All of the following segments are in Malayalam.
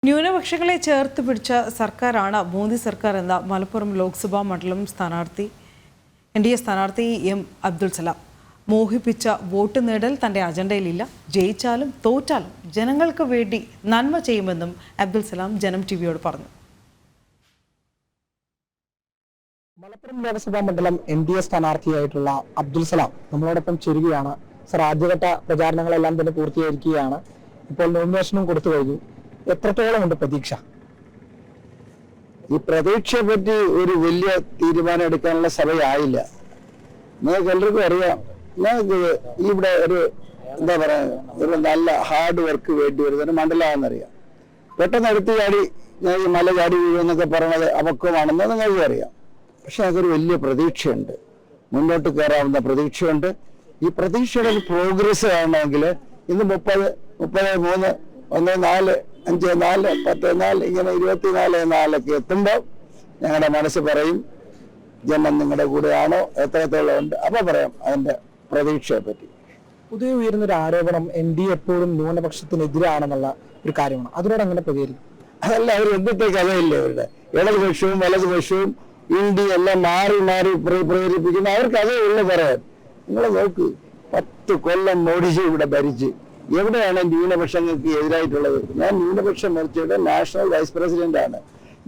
ന്യൂനപക്ഷങ്ങളെ ചേർത്ത് പിടിച്ച സർക്കാരാണ് മോദി സർക്കാർ എന്ന മലപ്പുറം ലോക്സഭാ മണ്ഡലം സ്ഥാനാർത്ഥി NDA സ്ഥാനാർത്ഥി M. അബ്ദുൽ സലാം. മോഹിപ്പിച്ച വോട്ട് നേടൽ തന്റെ അജണ്ടയിലില്ല. ജയിച്ചാലും തോറ്റാലും ജനങ്ങൾക്ക് വേണ്ടി നന്മ ചെയ്യുമെന്നും അബ്ദുൽ സലാം ജനം ടിവിയോട് പറഞ്ഞു. മലപ്പുറം ലോക്സഭാ മണ്ഡലം NDA സ്ഥാനാർത്ഥിയായിട്ടുള്ള അബ്ദുൽ സലാം നമ്മളോടൊപ്പം ചേരുകയാണ്. സർ, ആദ്യഘട്ട പ്രചാരണങ്ങളെല്ലാം തന്നെ പൂർത്തിയായിരിക്കുകയാണ്. ഇപ്പോൾ നോമിനേഷനും കൊടുത്തു കഴിഞ്ഞു. എത്രത്തോളം ഉണ്ട് പ്രതീക്ഷ? ഈ പ്രതീക്ഷയെ പറ്റി ഒരു വലിയ തീരുമാനം എടുക്കാനുള്ള സമയമായില്ല. നിങ്ങൾക്ക് എല്ലാവർക്കും അറിയാം, ഞങ്ങൾക്ക് ഇവിടെ ഒരു എന്താ പറയാ ഒരു നല്ല ഹാർഡ് വർക്ക് വേണ്ടി വരുന്നൊരു മണ്ഡലമാണെന്നറിയാം. പെട്ടെന്ന് എടുത്തു ചാടി ഞാൻ ഈ മല ചാടി വീഴുമെന്നൊക്കെ പറയുന്നത് അപക്വമാണെന്ന് നിങ്ങൾക്ക് അറിയാം. പക്ഷെ ഞങ്ങൾക്കൊരു വലിയ പ്രതീക്ഷയുണ്ട്, മുന്നോട്ട് കയറാവുന്ന പ്രതീക്ഷയുണ്ട്. ഈ പ്രതീക്ഷയുടെ ഒരു പ്രോഗ്രസ് ആണെങ്കിൽ ഇന്ന് 30, 3, 1, 4, 5, 4, 10, 4 ഇങ്ങനെ 24, 4 എത്തുമ്പോൾ ഞങ്ങളുടെ മനസ്സ് പറയും ജനം നിങ്ങളുടെ കൂടെയാണോ, എത്രത്തോളം ഉണ്ട്, അപ്പൊ പറയാം അതിന്റെ പ്രതീക്ഷയെ പറ്റി. പുതിയ ഉയരുന്നൊരു ആരോപണം NDA എപ്പോഴും ന്യൂനപക്ഷത്തിനെതിരാണെന്നുള്ള ഒരു കാര്യമാണ്. അതിനോട് അങ്ങനെ പ്രതികരിക്കും? അതല്ല, അവർ എന്തൊക്കെ കഥയില്ലേ അവരുടെ ഇടതുപക്ഷവും വലതുപക്ഷവും ഇന്ത്യ എല്ലാം മാറി മാറി പ്രേരിപ്പിക്കുന്ന അവർക്ക് അതേ ഉള്ളു പറയാൻ. നിങ്ങൾ നോക്ക്, 10 കൊല്ലം മോഡിജി ഇവിടെ ഭരിച്ച് എവിടെയാണ് ന്യൂനപക്ഷങ്ങൾക്ക് എതിരായിട്ടുള്ളത്? ഞാൻ ന്യൂനപക്ഷ മോർച്ചയുടെ നാഷണൽ വൈസ് പ്രസിഡന്റ് ആണ്.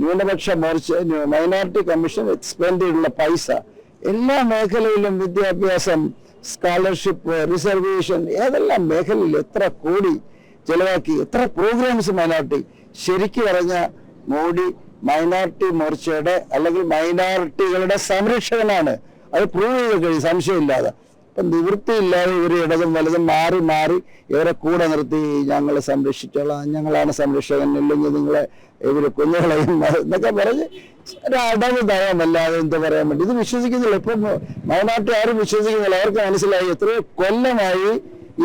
ന്യൂനപക്ഷ മോർച്ച മൈനോറിറ്റി കമ്മീഷൻ എക്സ്പെൻഡ് ചെയ്തിട്ടുള്ള പൈസ എല്ലാ മേഖലയിലും വിദ്യാഭ്യാസം, സ്കോളർഷിപ്പ്, റിസർവേഷൻ, ഏതെല്ലാം മേഖലയിൽ എത്ര കോടി ചെലവാക്കി, എത്ര പ്രോഗ്രാംസ് മൈനോറിറ്റി. ശരിക്കും പറഞ്ഞ മോഡി മൈനോറിറ്റി മോർച്ചയുടെ അല്ലെങ്കിൽ മൈനോറിറ്റികളുടെ സംരക്ഷകനാണ്. അത് പ്രൂവ് ചെയ്ത് കഴിയും സംശയമില്ലാതെ. അപ്പം നിവൃത്തിയില്ലാതെ ഇവർ ഇടതും വലതും മാറി മാറി ഇവരെ കൂടെ നിർത്തി ഞങ്ങൾ സംരക്ഷിച്ചോളാം, ഞങ്ങളാണ് സംരക്ഷകൻ, ഇല്ലെങ്കിൽ നിങ്ങളെ ഇവര് കൊന്നുകളയും എന്നൊക്കെ പറഞ്ഞ് ഒരു അടവ് തരാമല്ലാതെ എന്താ പറയാൻ വേണ്ടി ഇത് വിശ്വസിക്കുന്നില്ല. ഇപ്പം മൈനോറിറ്റി ആരും വിശ്വസിക്കുന്നില്ല. അവർക്ക് മനസ്സിലായി എത്രയോ കൊല്ലമായി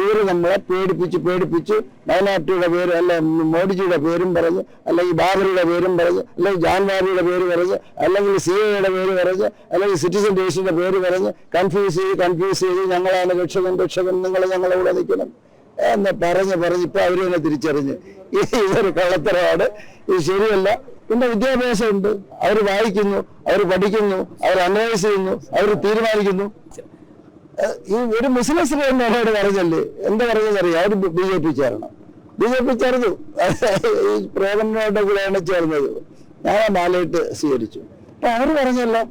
ഇവർ നമ്മളെ പേടിപ്പിച്ച് മൈനോറിറ്റിയുടെ പേര് അല്ല മോഡിജിയുടെ പേരും പറഞ്ഞ്, അല്ലെങ്കിൽ ബാബറിയുടെ പേരും പറഞ്ഞ്, അല്ലെങ്കിൽ ജാൻവാരിയുടെ പേര് പറഞ്ഞ്, അല്ലെങ്കിൽ CAയുടെ പേര് പറഞ്ഞ്, അല്ലെങ്കിൽ സിറ്റിസൺ രജിസ്റ്ററിന്റെ പേര് പറഞ്ഞ് കൺഫ്യൂസ് ചെയ്ത് ഞങ്ങളാണ് രക്ഷകൻ, നിങ്ങൾ ഞങ്ങളെ കൂടെ നിൽക്കണം എന്ന് പറഞ്ഞ് ഇപ്പൊ അവര് തന്നെ തിരിച്ചറിഞ്ഞ് ഇതൊരു കള്ളത്തരമാണ്, ഇത് ശരിയല്ല. പിന്നെ വിദ്യാഭ്യാസമുണ്ട്, അവർ വായിക്കുന്നു, അവർ പഠിക്കുന്നു, അവർ അനലൈസ് ചെയ്യുന്നു, അവർ തീരുമാനിക്കുന്നു. ഈ ഒരു മുസ്ലിം സ്ത്രീ എന്നോട് പറഞ്ഞല്ലേ, എന്താ പറഞ്ഞതറിയാം, അവർ BJP ചേരണം. BJP ചേർന്നു, ഈ പ്രേമനോടെ കൂടെയാണ് ചേർന്നത്. ഞാൻ ആ മാലയിട്ട് സ്വീകരിച്ചു. അപ്പൊ അവർ പറഞ്ഞല്ലോ,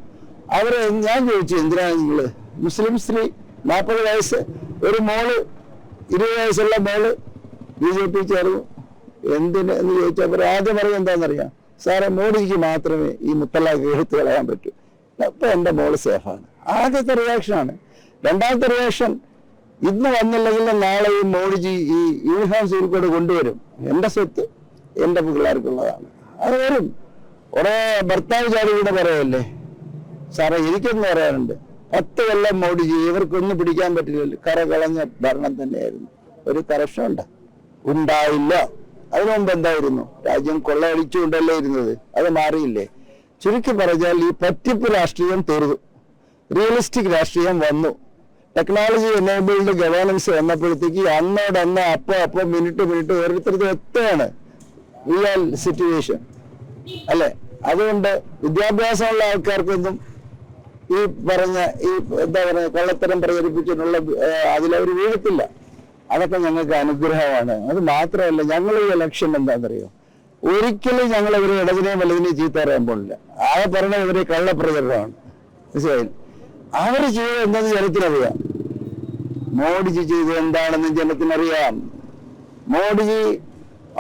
അവര് ഞാൻ ചോദിച്ചു എന്തിനാണ് നിങ്ങള് മുസ്ലിം സ്ത്രീ 40 വയസ്സ്, ഒരു മോള് 20 വയസ്സുള്ള മോള് BJP ചേർന്നു എന്തിന് എന്ന് ചോദിച്ചപ്പോൾ ആദ്യം പറയും എന്താണെന്നറിയാം, സാറേ മോഡിക്ക് മാത്രമേ ഈ മുത്തലാഖ് എടുത്തു കളയാൻ പറ്റൂ. അപ്പൊ എന്റെ മോള് സേഫാണ്. ആദ്യത്തെ റിയാക്ഷനാണ്. രണ്ടാമത്തെ റിയാക്ഷൻ, ഇന്ന് വന്നില്ലെങ്കിൽ നാളെ ഈ മോഡിജി ഈ യൂണിഫോം സിവിൽ കോഡ് കൊണ്ടുവരും, എന്റെ സ്വത്ത് എന്റെ പിള്ളേർക്കുള്ളതാണ്, അത് വരും. കുറെ ഭർത്താവ് ചാടി കൂടെ പറയല്ലേ, സാറേ എനിക്കൊന്നും പറയാനുണ്ട്, 10 കൊല്ലം മോഡിജി ഇവർക്കൊന്നും പിടിക്കാൻ പറ്റില്ലല്ലോ, കറകളഞ്ഞ ഭരണം തന്നെയായിരുന്നു. ഒരു കറപ്ഷൻ ഉണ്ടായില്ല. അതിനു മുമ്പ് എന്തായിരുന്നു? രാജ്യം കൊള്ളയടിച്ചുകൊണ്ടല്ലേ ഇരുന്നത്, അത് മാറിയില്ലേ? ചുരുക്കി പറഞ്ഞാൽ ഈ പറ്റിപ്പ് രാഷ്ട്രീയം തീർന്നു, റിയലിസ്റ്റിക് രാഷ്ട്രീയം വന്നു. ടെക്നോളജി എനേബിൾഡ് ഗവേണൻസ് വന്നപ്പോഴത്തേക്ക് അന്നോടന്ന് അപ്പൊ മിനിറ്റ് ഓരോരുത്തർക്ക് എത്തുകയാണ് റിയൽ സിറ്റുവേഷൻ അല്ലെ. അതുകൊണ്ട് വിദ്യാഭ്യാസമുള്ള ആൾക്കാർക്കൊന്നും ഈ പറഞ്ഞ ഈ എന്താ പറയുക കള്ളത്തരം പ്രചരിപ്പിച്ചിട്ടുള്ള അതിലവർ വീഴത്തില്ല. അതൊക്കെ ഞങ്ങൾക്ക് അനുഗ്രഹമാണ്. അത് മാത്രമല്ല, ഞങ്ങളുടെ ലക്ഷ്യം എന്താണെന്നറിയോ, ഒരിക്കലും ഞങ്ങൾ ഇവരെ ഇടതിനെയും വലതിനെയും ചീത്ത പറയാൻ പോണില്ല. ആകെ പറഞ്ഞ ഇവരെ കള്ളപ്രചരണമാണ്. മനസ്സിലായില്ല? അവർ ചെയ്തത് എന്താണെന്ന് ജനത്തിനറിയാം. മോഡിജി ചെയ്തത് എന്താണെന്ന് ജനത്തിനറിയാം. മോഡിജി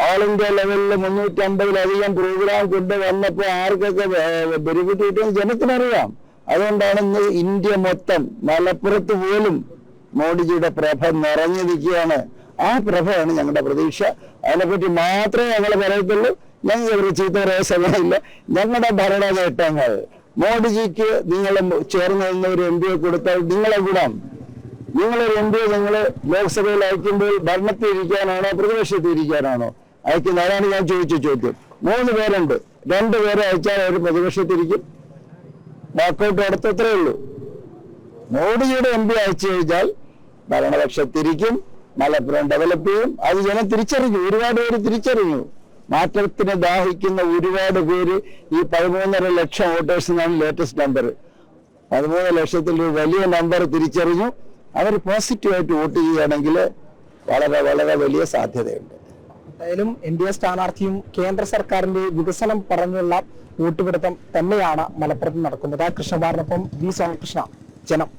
ഓൾ ഇന്ത്യ ലെവലിൽ 350-ലധികം പ്രോഗ്രാം കൊണ്ടുവന്നപ്പോൾ ആർക്കൊക്കെ ബെനിഫിറ്റ് കിട്ടുമെന്ന് ജനത്തിനറിയാം. അതുകൊണ്ടാണ് ഇന്ന് ഇന്ത്യ മൊത്തം, മലപ്പുറത്ത് പോലും മോഡിജിയുടെ പ്രഭ നിറഞ്ഞു നിൽക്കുകയാണ്. ആ പ്രഭയാണ് ഞങ്ങളുടെ പ്രതീക്ഷ. അതിനെപ്പറ്റി മാത്രമേ ഞങ്ങൾ പറയത്തുള്ളൂ. ഞങ്ങൾ ഇവർ ചീത്ത പറയാൻ സമയമില്ല. ഞങ്ങളുടെ ഭരണ നേട്ടങ്ങൾ മോഡിജിക്ക് നിങ്ങൾ ചേർന്ന് നിന്ന് ഒരു MPയെ കൊടുത്താൽ നിങ്ങളെ കൂടാം. നിങ്ങളൊരു MPയെ നിങ്ങൾ ലോക്സഭയിൽ അയക്കുമ്പോൾ ഭരണത്തിൽ ഇരിക്കാനാണോ പ്രതിപക്ഷത്തിൽ ഇരിക്കാനാണോ അയക്കുന്നത്? അതാണ് ഞാൻ ചോദിച്ച ചോദ്യം. 3 പേരുണ്ട്, 2 പേരെ അയച്ചാൽ അവർ പ്രതിപക്ഷത്തിരിക്കും, വാക്കൗട്ട് നടത്തത്രേ ഉള്ളൂ. മോഡിജിയുടെ MP അയച്ചു കഴിഞ്ഞാൽ ഭരണപക്ഷത്തിരിക്കും, മലപ്പുറം ഡെവലപ്പ് ചെയ്യും. അത് ജനം തിരിച്ചറിഞ്ഞു, ഒരുപാട് പേര് തിരിച്ചറിഞ്ഞു. മാറ്റത്തിന് ദാഹിക്കുന്ന ഒരുപാട് പേര് ഈ 13.5 ലക്ഷം വോട്ടേഴ്സിനാണ് ലേറ്റസ്റ്റ് നമ്പർ. 13 ലക്ഷത്തിൽ ഒരു വലിയ നമ്പർ തിരിച്ചറിഞ്ഞു. അവർ പോസിറ്റീവായിട്ട് വോട്ട് ചെയ്യുകയാണെങ്കിൽ വളരെ വളരെ വലിയ സാധ്യതയുണ്ട്. എന്തായാലും NDA സ്ഥാനാർത്ഥിയും കേന്ദ്ര സർക്കാരിന്റെ വികസനം പറഞ്ഞുള്ള വോട്ടുപിടുത്തം തന്നെയാണ് മലപ്പുറത്ത് നടക്കുന്നത്. കൃഷ്ണകുമാറിനൊപ്പം വി. സോമകൃഷ്ണ, ജനം.